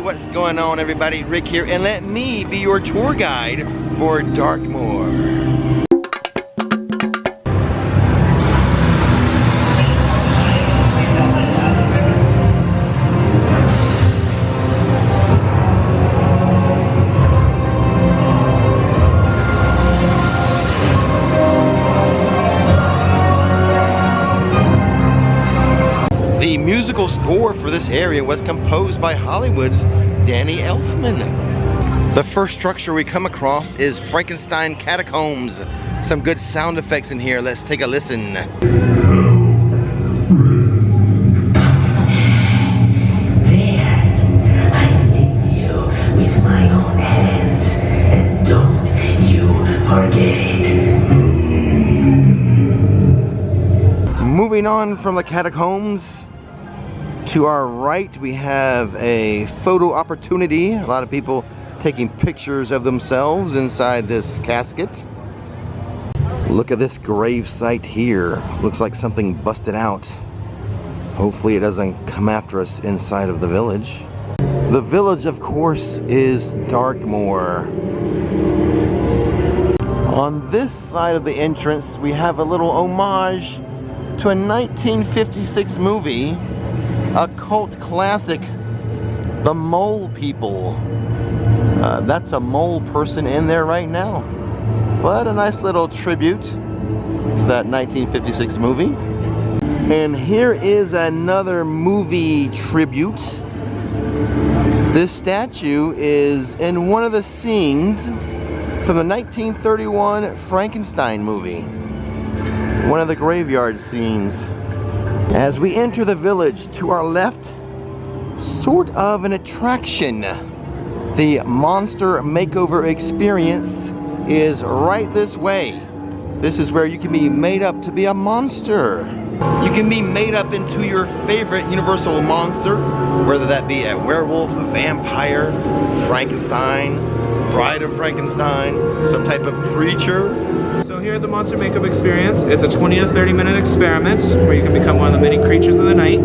what's going on everybody? Rick here, and let me be your tour guide for Darkmore. The musical score for this area was composed by Hollywood's Danny Elfman. The first structure we come across is Frankenstein Catacombs. Some good sound effects in here. Let's take a listen. There, I made you with my own hands, and don't you forget it. Moving on from the catacombs, to our right we have a photo opportunity. A lot of people taking pictures of themselves inside this casket. Look at this grave site here. Looks like something busted out. Hopefully it doesn't come after us inside of the village. The village, of course, is Darkmore. On this side of the entrance we have a little homage to a 1956 movie, a cult classic, The Mole People. That's a mole person in there right now. But a nice little tribute to that 1956 movie. And here is another movie tribute. This statue is in one of the scenes from the 1931 Frankenstein movie. One of the graveyard scenes. As we enter the village, to our left, sort of an attraction. The monster makeover experience is right this way. This is where you can be made up to be a monster. You can be made up into your favorite universal monster, whether that be a werewolf, a vampire, Frankenstein, Bride of Frankenstein, some type of creature. So here at the Monster Makeup Experience, it's a 20 to 30 minute experiment where you can become one of the many creatures of the night.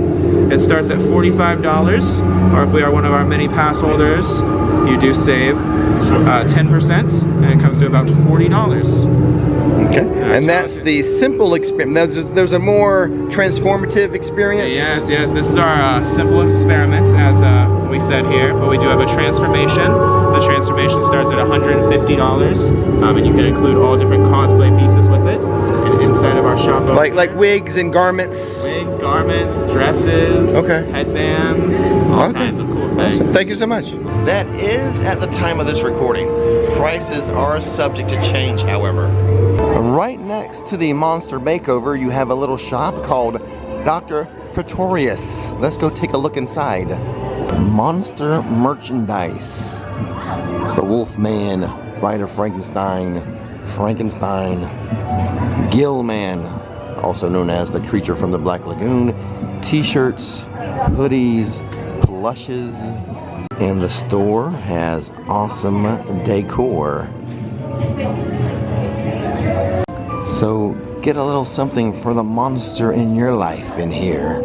It starts at $45, or if we are one of our many pass holders, you do save 10%, and it comes to about $40. Okay, and that's the simple experience. There's a more transformative experience? Yes, this is our simple experiment, as we said here, but we do have a transformation. The transformation starts at $150, and you can include all different cosplay pieces with it. And inside of our shop, like wigs and garments. Wigs, garments, dresses, headbands, all kinds of cool things. Awesome. Thank you so much. That is at the time of this recording. Prices are subject to change, however. Right next to the monster makeover, you have a little shop called Dr. Pretorius. Let's go take a look inside. Monster merchandise. The Wolfman, Bride of Frankenstein, Gillman, also known as the creature from the Black Lagoon, t-shirts, hoodies, plushes, and the store has awesome decor. So get a little something for the monster in your life in here.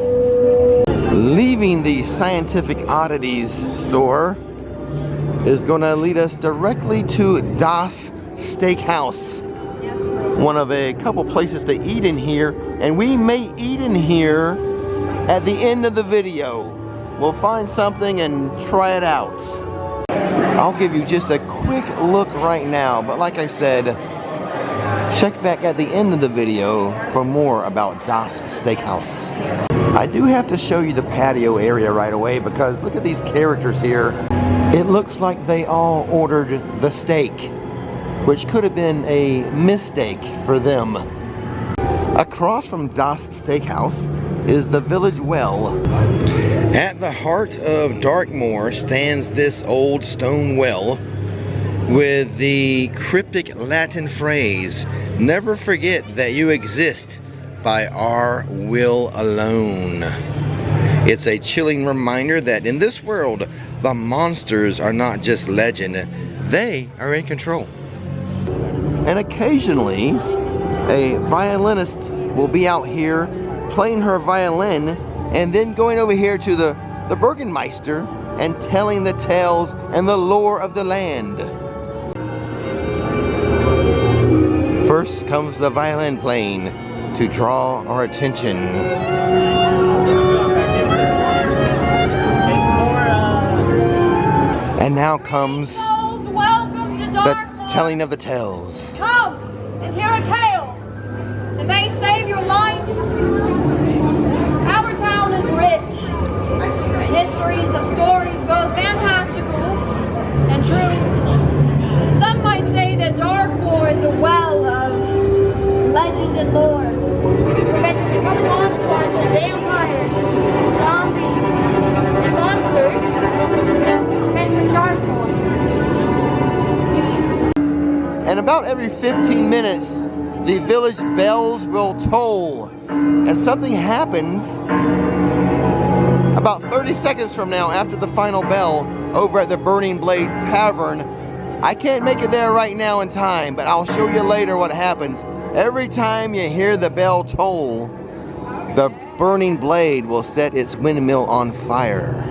Leaving the Scientific Oddities store is going to lead us directly to Das Steakhouse. One of a couple places to eat in here, and we may eat in here at the end of the video. We'll find something and try it out. I'll give you just a quick look right now, but like I said, check back at the end of the video for more about Das Steakhouse. I do have to show you the patio area right away because look at these characters here. It looks like they all ordered the steak, which could have been a mistake for them. Across from Das Steakhouse is the village well. At the heart of Darkmore stands this old stone well with the cryptic Latin phrase, "Never forget that you exist by our will alone." It's a chilling reminder that in this world, the monsters are not just legend, they are in control. And occasionally, a violinist will be out here playing her violin and then going over here to the Burgermeister and telling the tales and the lore of the land. First comes the violin playing to draw our attention. And now comes the telling of the tales. Come and hear a tale that may save your life. Our town is rich in histories of stories both fantastical and true. Some might say that Darkmore is a well of legend and lore. Prevent the coming onslaughts of vampires, zombies, and monsters from entering Darkmore. And about every 15 minutes, the village bells will toll. And something happens about 30 seconds from now after the final bell over at the Burning Blade Tavern. I can't make it there right now in time, but I'll show you later what happens. Every time you hear the bell toll, the Burning Blade will set its windmill on fire.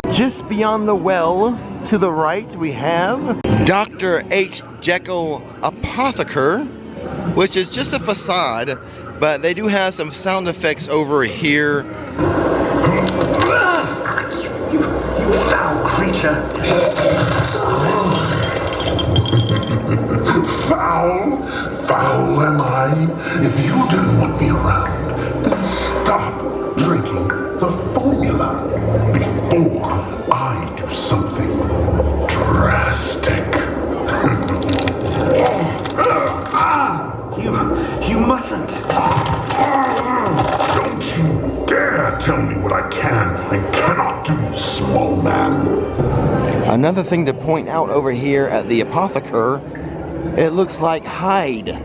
Just beyond the well, to the right, we have Dr. H. Jekyll Apothecary, which is just a facade, but they do have some sound effects over here. You foul creature! Foul? Foul am I? If you didn't want me around, then stop drinking the formula before I do something drastic. You mustn't. Don't you dare tell me what I can and cannot do, small man. Another thing to point out over here at the Apothecary, it looks like Hyde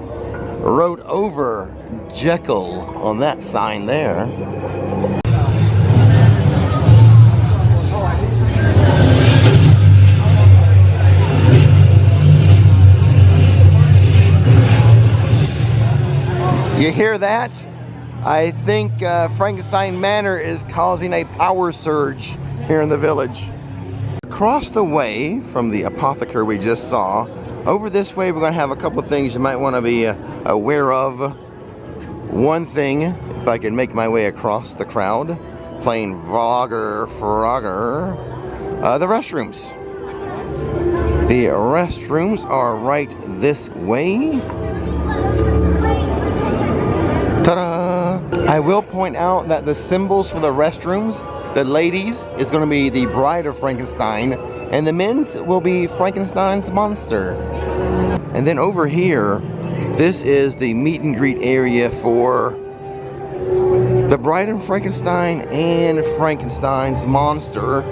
wrote over Jekyll on that sign there. You hear that? I think Frankenstein Manor is causing a power surge here in the village. Across the way from the Apothecary we just saw, over this way we're going to have a couple of things you might want to be aware of. One thing, if I can make my way across the crowd, playing Frogger, the restrooms. The restrooms are right this way. Ta-da! I will point out that the symbols for the restrooms, the ladies is going to be the Bride of Frankenstein, and the men's will be Frankenstein's monster. And then over here, this is the meet and greet area for the Bride of Frankenstein and Frankenstein's monster,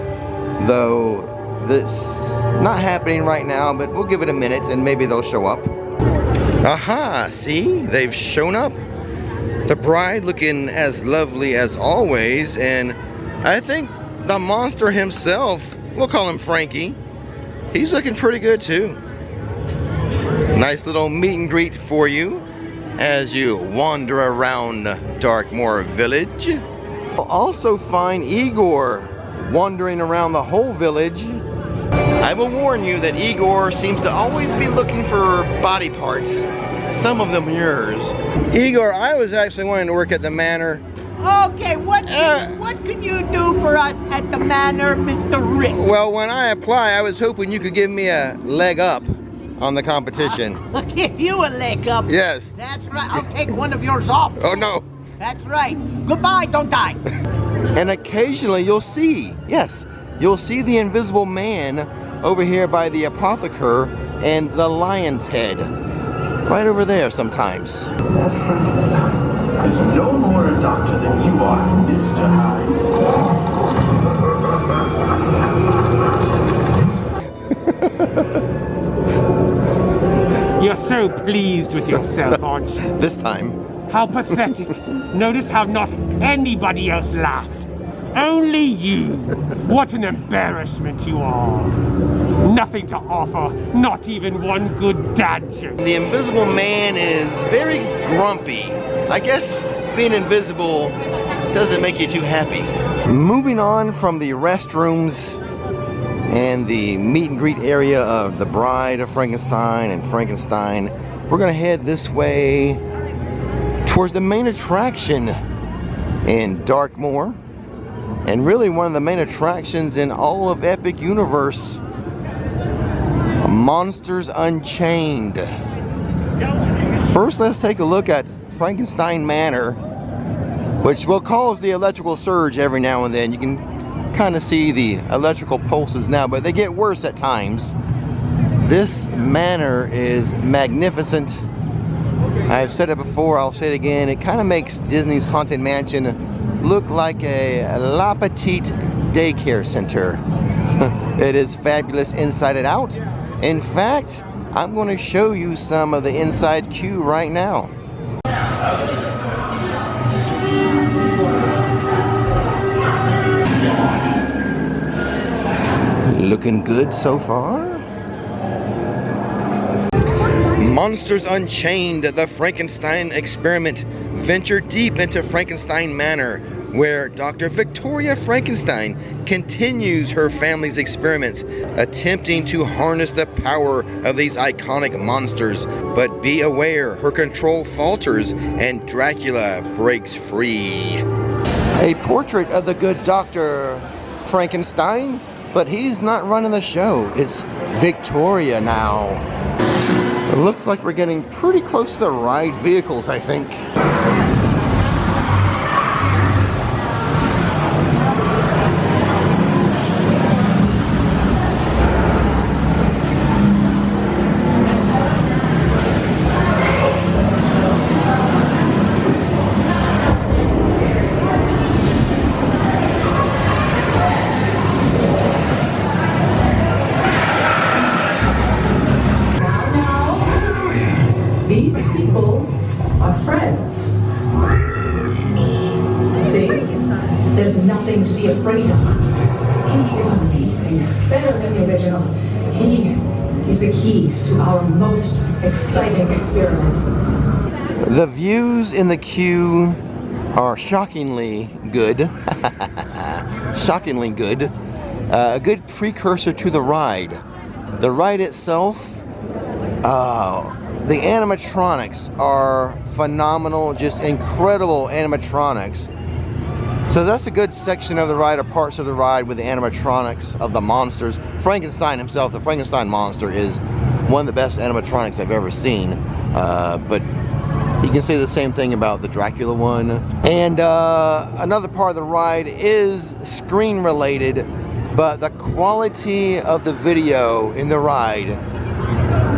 though this not happening right now, but we'll give it a minute and maybe they'll show up. Aha, see, they've shown up. The bride looking as lovely as always, and I think the monster himself, we'll call him Frankie, he's looking pretty good too. Nice little meet and greet for you as you wander around Darkmore Village. You'll also find Igor wandering around the whole village. I will warn you that Igor seems to always be looking for body parts. Some of them yours. Igor, I was actually wanting to work at the manor. Okay, what can you do for us at the manor, Mr. Rix? Well, when I apply, I was hoping you could give me a leg up on the competition. I'll give you a leg up. Yes. That's right. I'll take one of yours off. Oh, no. That's right. Goodbye, don't die. And occasionally you'll see, yes, you'll see the invisible man over here by the Apothecary and the lion's head. Right over there sometimes. That Frankenstein is no more a doctor than you are, Mr. Hyde. You're so pleased with yourself, aren't you? This time. How pathetic. Notice how not anybody else laughed. Only you. What an embarrassment you are. Nothing to offer, not even one good dad joke. The invisible man is very grumpy. I guess being invisible doesn't make you too happy. Moving on from the restrooms and the meet and greet area of the Bride of Frankenstein and Frankenstein, we're gonna head this way towards the main attraction in Darkmore, and really one of the main attractions in all of Epic Universe, Monsters Unchained. First, let's take a look at Frankenstein Manor, which will cause the electrical surge every now and then. You can kind of see the electrical pulses now, but they get worse at times. This manor is magnificent. I've said it before, I'll say it again. It kind of makes Disney's Haunted Mansion look like a La Petite daycare center. It is fabulous inside and out. In fact, I'm going to show you some of the inside queue right now. Looking good so far. Monsters Unchained, the Frankenstein experiment. Venture deep into Frankenstein Manor, where Dr. Victoria Frankenstein continues her family's experiments, attempting to harness the power of these iconic monsters. But be aware, her control falters and Dracula breaks free. A portrait of the good Dr. Frankenstein, but he's not running the show. It's Victoria now. It looks like we're getting pretty close to the ride vehicles, I think. These people are friends. See? There's nothing to be afraid of. He is amazing. Better than the original. He is the key to our most exciting experiment. The views in the queue are shockingly good. Shockingly good. A good precursor to the ride. The ride itself, the animatronics are phenomenal, just incredible animatronics. So that's a good section of the ride, or parts of the ride with the animatronics of the monsters. Frankenstein himself, the Frankenstein monster, is one of the best animatronics I've ever seen. But you can say the same thing about the Dracula one. And another part of the ride is screen related, but the quality of the video in the ride,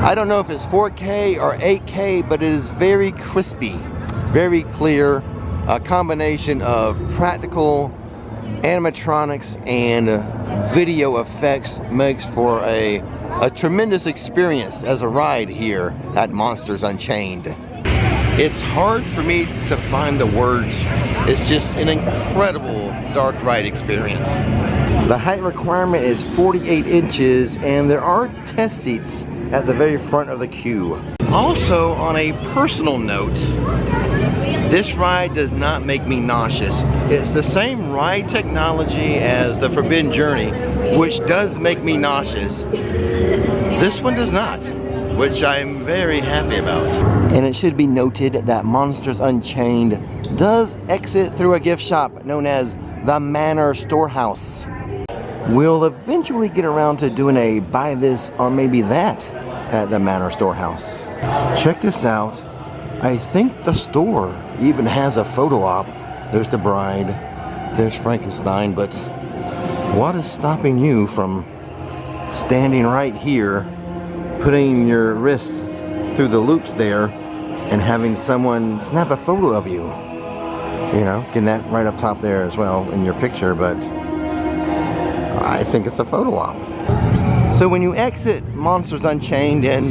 I don't know if it's 4K or 8K, but it is very crispy, very clear. A combination of practical animatronics and video effects makes for a tremendous experience as a ride here at Monsters Unchained. It's hard for me to find the words. It's just an incredible dark ride experience. The height requirement is 48 inches, and there are test seats at the very front of the queue. Also, on a personal note, this ride does not make me nauseous. It's the same ride technology as the Forbidden Journey, which does make me nauseous. This one does not, which I'm very happy about. And it should be noted that Monsters Unchained does exit through a gift shop known as the Manor Storehouse. We'll eventually get around to doing a buy this or maybe that at the Manor Storehouse. Check this out. I think the store even has a photo op. There's the bride, there's Frankenstein, but what is stopping you from standing right here, putting your wrist through the loops there, and having someone snap a photo of you? You know, getting that right up top there as well in your picture, but I think it's a photo op. So when you exit Monsters Unchained in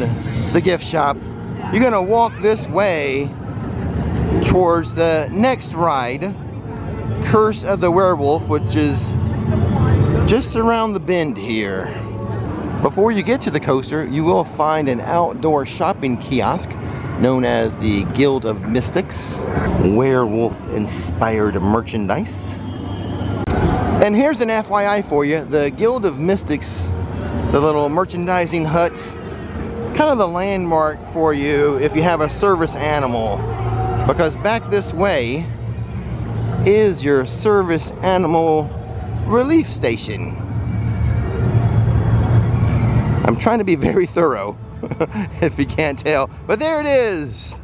the gift shop, you're gonna walk this way towards the next ride, Curse of the Werewolf, which is just around the bend here. Before you get to the coaster, you will find an outdoor shopping kiosk known as the Guild of Mystics. Werewolf-inspired merchandise. And here's an FYI for you. The Guild of Mystics, the little merchandising hut, kind of the landmark for you if you have a service animal. Because back this way is your service animal relief station. I'm trying to be very thorough, if you can't tell. But there it is.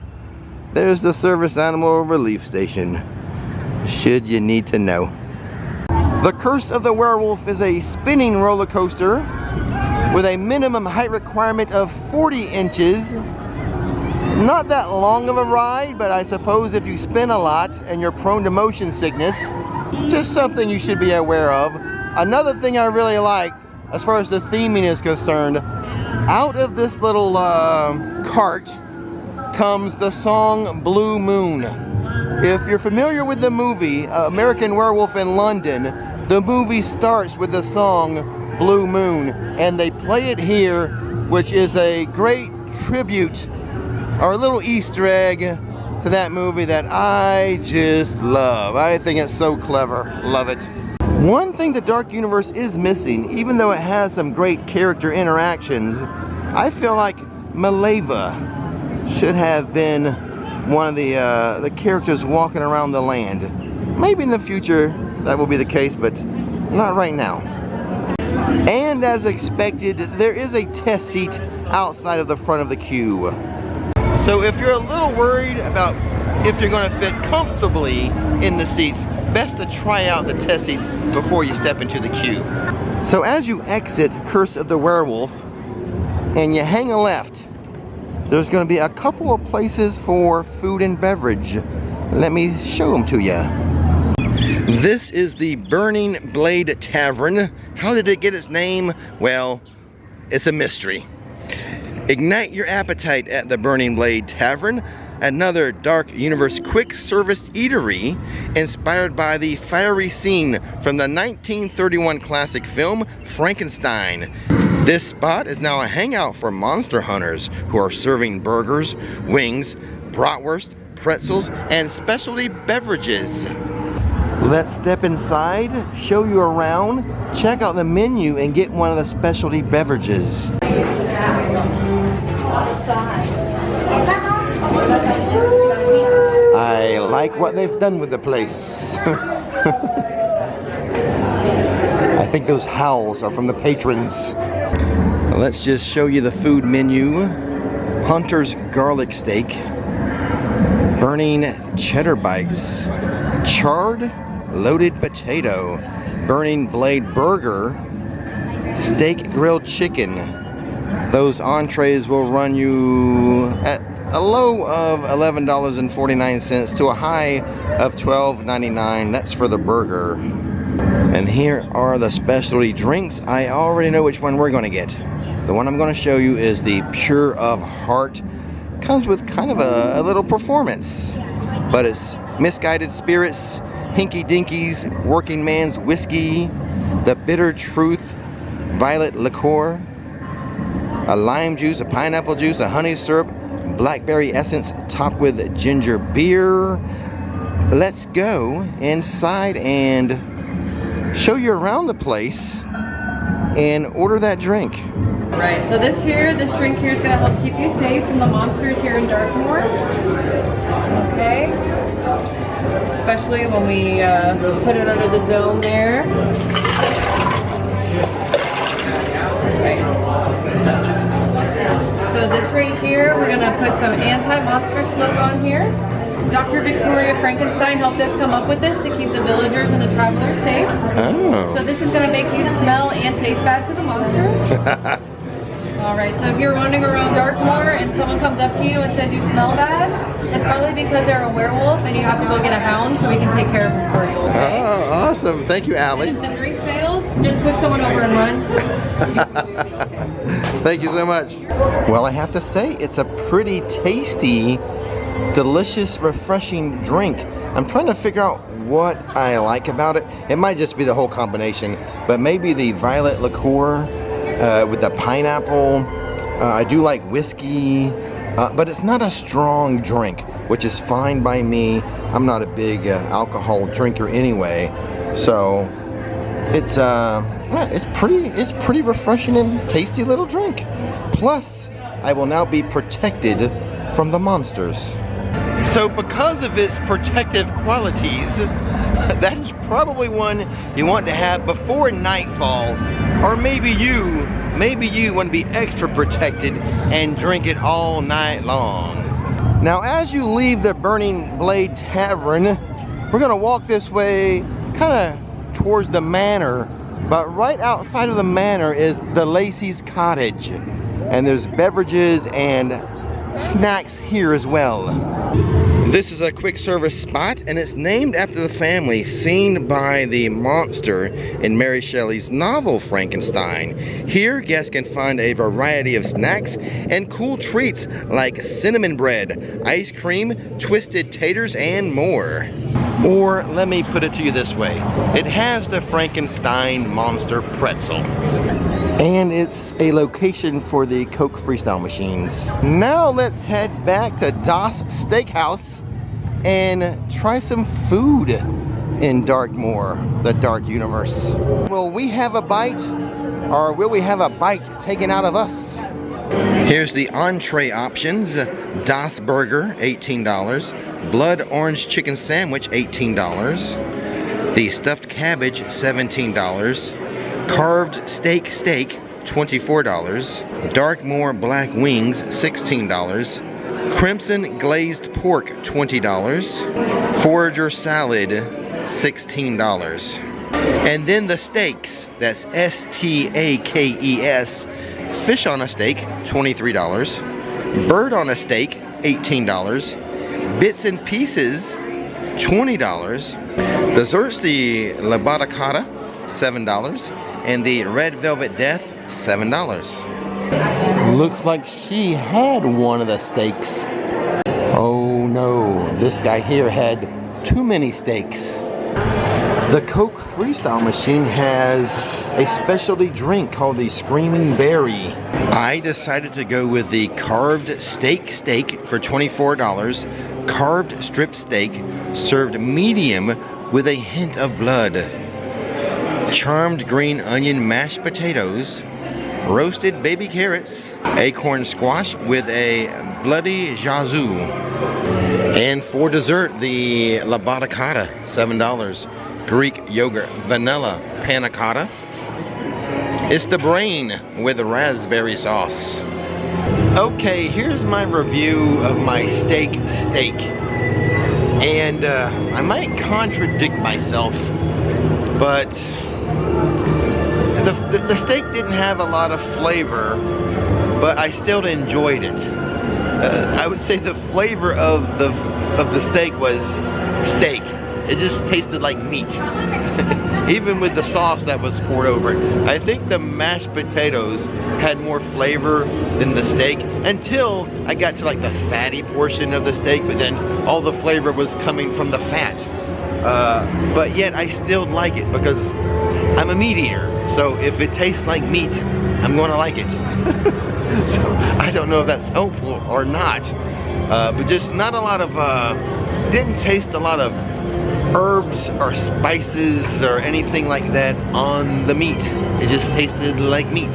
There's the service animal relief station, should you need to know. The Curse of the Werewolf is a spinning roller coaster with a minimum height requirement of 40 inches. Not that long of a ride, but I suppose if you spin a lot and you're prone to motion sickness, just something you should be aware of. Another thing I really like, as far as the theming is concerned, out of this little cart comes the song Blue Moon. If you're familiar with the movie American Werewolf in London, the movie starts with the song Blue Moon, and they play it here, which is a great tribute or a little Easter egg to that movie that I just love. I think it's so clever. Love it. One thing the Dark Universe is missing, even though it has some great character interactions, I feel like Maleva should have been one of the characters walking around the land. Maybe in the future that will be the case, but not right now. And as expected, there is a test seat outside of the front of the queue. So if you're a little worried about if you're going to fit comfortably in the seats, best to try out the test seats before you step into the queue. So as you exit Curse of the Werewolf and you hang a left, there's going to be a couple of places for food and beverage. Let me show them to you. This is the Burning Blade Tavern. How did it get its name? Well, it's a mystery. Ignite your appetite at the Burning Blade Tavern, another Dark Universe quick service eatery inspired by the fiery scene from the 1931 classic film Frankenstein. This spot is now a hangout for monster hunters who are serving burgers, wings, bratwurst, pretzels, and specialty beverages. Let's step inside, show you around, check out the menu, and get one of the specialty beverages. I like what they've done with the place. I think those howls are from the patrons. Let's just show you the food menu. Hunter's garlic steak, burning cheddar bites, charred loaded potato, burning blade burger, steak grilled chicken. Those entrees will run you at a low of $11.49 to a high of $12.99. That's for the burger. And here are the specialty drinks. I already know which one we're going to get. The one I'm going to show you is the Pure of Heart. Comes with kind of a little performance, but it's Misguided Spirits, Hinky Dinkies, Working Man's Whiskey, the Bitter Truth Violet Liqueur, a lime juice, a pineapple juice, a honey syrup, blackberry essence topped with ginger beer. Let's go inside and show you around the place and order that drink. Right, so this drink here is going to help keep you safe from the monsters here in Darkmore. Okay. Especially when we put it under the dome there. Right. So this right here, we're gonna put some anti-monster smoke on here. Dr. Victoria Frankenstein helped us come up with this to keep the villagers and the travelers safe. Oh. So this is gonna make you smell and taste bad to the monsters. All right, so if you're wandering around Darkmore and someone comes up to you and says you smell bad, it's probably because they're a werewolf and you have to go get a hound so we can take care of them for you, okay? Oh, awesome. Thank you, Allie. And if the drink fails, just push someone over and run. You'll be okay. Thank you so much. Well, I have to say, it's a pretty tasty, delicious, refreshing drink. I'm trying to figure out what I like about it. It might just be the whole combination, but maybe the violet liqueur with the pineapple. I do like whiskey, but it's not a strong drink, which is fine by me. I'm not a big alcohol drinker anyway, so It's pretty refreshing and tasty little drink. Plus, I will now be protected from the monsters. So because of its protective qualities, that is probably one you want to have before nightfall, or maybe you want to be extra protected and drink it all night long. Now, as you leave the Burning Blade Tavern, we're gonna walk this way, kind of towards the manor, but right outside of the manor is the Lacey's Cottage, and there's beverages and snacks here as well. This is a quick service spot, and it's named after the family seen by the monster in Mary Shelley's novel Frankenstein. Here, guests can find a variety of snacks and cool treats like cinnamon bread, ice cream, twisted taters, and more. Or let me put it to you this way. It has the Frankenstein monster pretzel. And it's a location for the Coke Freestyle machines. Now let's head back to Das Steakhouse and try some food in Darkmore, the Dark Universe. Will we have a bite, or will we have a bite taken out of us? Here's the entree options. Das Burger, $18. Blood Orange Chicken Sandwich, $18. The Stuffed Cabbage, $17. Carved Steak, $24. Darkmore Black Wings, $16. Crimson Glazed Pork, $20. Forager Salad, $16. And then the steaks, that's S-T-A-K-E-S. Fish on a steak, $23. Bird on a steak, $18. Bits and pieces, $20. Desserts, the Labatacata, $7. And the Red Velvet Death, $7. Looks like she had one of the steaks. Oh no, this guy here had too many steaks. The Coke Freestyle machine has a specialty drink called the Screaming Berry. I decided to go with the carved steak for $24. Carved strip steak, served medium with a hint of blood. Charmed green onion mashed potatoes, roasted baby carrots, acorn squash with a bloody жазу. And for dessert, the Labatacata, $7. Greek yogurt vanilla panna cotta. It's the brain with raspberry sauce. Okay, here's my review of my steak. And I might contradict myself, but the steak didn't have a lot of flavor, but I still enjoyed it. I would say the flavor of the steak was steak. It just tasted like meat, even with the sauce that was poured over it. I think the mashed potatoes had more flavor than the steak until I got to like the fatty portion of the steak, but then all the flavor was coming from the fat. But yet I still like it because I'm a meat eater. So if it tastes like meat, I'm going to like it. So I don't know if that's helpful or not. But just not a lot of, didn't taste a lot of herbs or spices or anything like that on the meat. It just tasted like meat.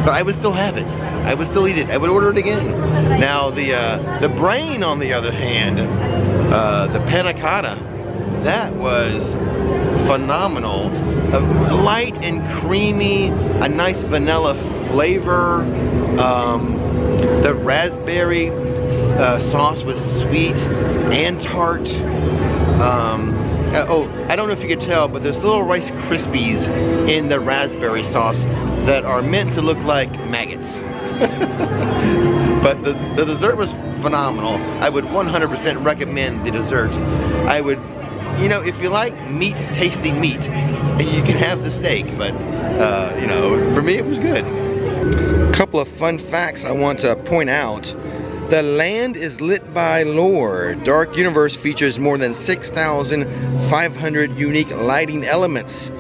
But I would still have it. I would still eat it. I would order it again. Now the brain, on the other hand, the panna cotta, that was phenomenal. Light and creamy, a nice vanilla flavor. The raspberry sauce was sweet and tart. Oh, I don't know if you could tell, but there's little Rice Krispies in the raspberry sauce that are meant to look like maggots. But the dessert was phenomenal. I would 100% recommend the dessert. I would, you know, if you like meat, tasting meat, you can have the steak, but you know, for me it was good. A couple of fun facts I want to point out. The land is lit by lore. Dark Universe features more than 6,500 unique lighting elements,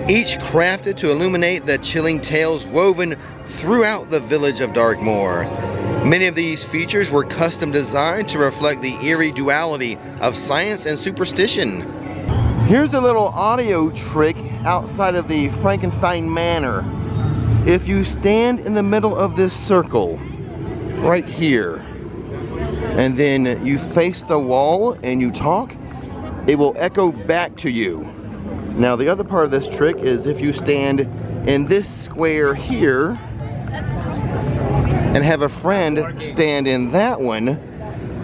each crafted to illuminate the chilling tales woven throughout the village of Darkmore. Many of these features were custom designed to reflect the eerie duality of science and superstition. Here's a little audio trick outside of the Frankenstein Manor. If you stand in the middle of this circle, right here, and then you face the wall and you talk, it will echo back to you. Now the other part of this trick is if you stand in this square here and have a friend stand in that one,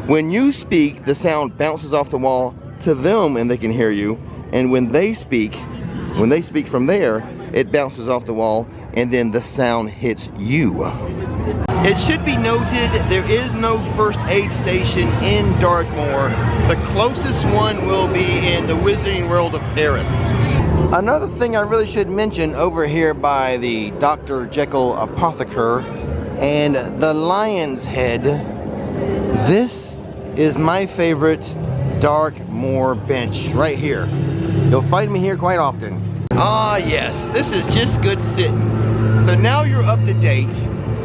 when you speak, the sound bounces off the wall to them and they can hear you. And when they speak from there, it bounces off the wall and then the sound hits you. It should be noted there is no first aid station in Darkmore. The closest one will be in the Wizarding World of Paris. Another thing I really should mention over here by the Dr. Jekyll Apothecary and the Lion's Head, this is my favorite Darkmore bench right here. You'll find me here quite often. Ah yes, this is just good sitting. So now you're up to date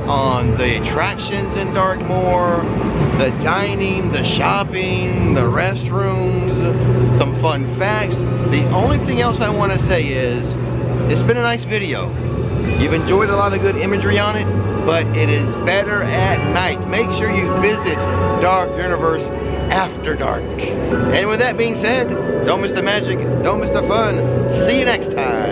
on the attractions in Darkmore, the dining, the shopping, the restrooms, some fun facts. The only thing else I want to say is, it's been a nice video. You've enjoyed a lot of good imagery on it, but it is better at night. Make sure you visit Dark Universe after dark. And with that being said, don't miss the magic, don't miss the fun. See you next time.